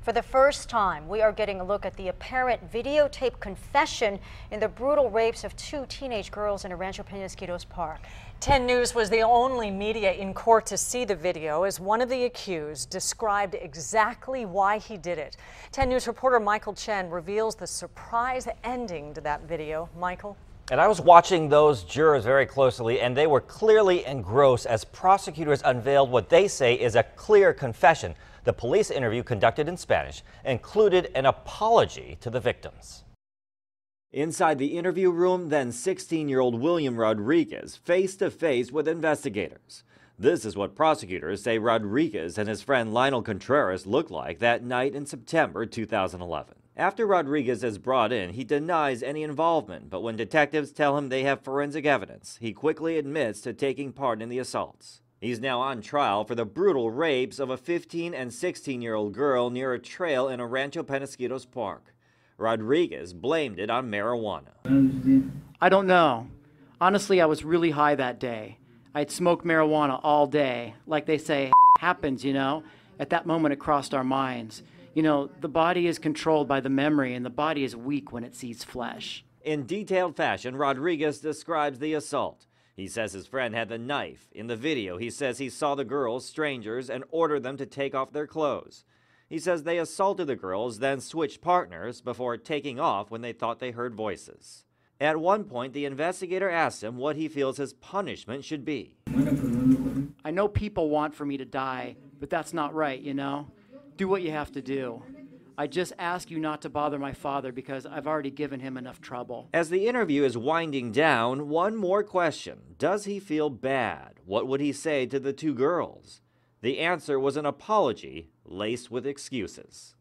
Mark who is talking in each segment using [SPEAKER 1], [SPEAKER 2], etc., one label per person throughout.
[SPEAKER 1] For the first time, we are getting a look at the apparent videotape confession in the brutal rapes of two teenage girls in a Rancho Penasquitos park.
[SPEAKER 2] 10 News was the only media in court to see the video as one of the accused described exactly why he did it. 10 News reporter Michael Chen reveals the surprise ending to that video. Michael?
[SPEAKER 3] And I was watching those jurors very closely, and they were clearly engrossed as prosecutors unveiled what they say is a clear confession. The police interview, conducted in Spanish, included an apology to the victims.
[SPEAKER 4] Inside the interview room, then 16-year-old William Rodriguez face to face with investigators. This is what prosecutors say Rodriguez and his friend Lionel Contreras looked like that night in September 2011. After Rodriguez is brought in, he denies any involvement, but when detectives tell him they have forensic evidence, he quickly admits to taking part in the assaults. He's now on trial for the brutal rapes of a 15 and 16-year-old girl near a trail in a Rancho Penasquitos park. Rodriguez blamed it on marijuana.
[SPEAKER 5] I don't know. Honestly, I was really high that day. I'd smoked marijuana all day. Like they say, happens, you know? At that moment, it crossed our minds. You know, the body is controlled by the memory, and the body is weak when it sees flesh.
[SPEAKER 4] In detailed fashion, Rodriguez describes the assault. He says his friend had the knife. In the video, he says he saw the girls, strangers, and ordered them to take off their clothes. He says they assaulted the girls, then switched partners before taking off when they thought they heard voices. At one point, the investigator asked him what he feels his punishment should be.
[SPEAKER 5] I know people want for me to die, but that's not right, you know? Do what you have to do. I just ask you not to bother my father because I've already given him enough trouble.
[SPEAKER 4] As the interview is winding down, one more question. Does he feel bad? What would he say to the two girls? The answer was an apology laced with excuses.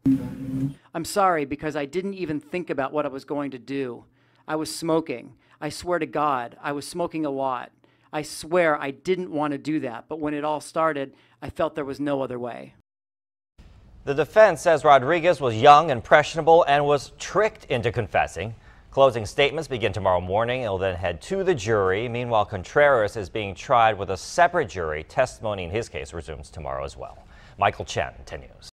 [SPEAKER 5] I'm sorry because I didn't even think about what I was going to do. I was smoking. I swear to God, I was smoking a lot. I swear I didn't want to do that, but when it all started, I felt there was no other way.
[SPEAKER 3] The defense says Rodriguez was young, impressionable, and was tricked into confessing. Closing statements begin tomorrow morning. It'll then head to the jury. Meanwhile, Contreras is being tried with a separate jury. Testimony in his case resumes tomorrow as well. Michael Chen, 10 News.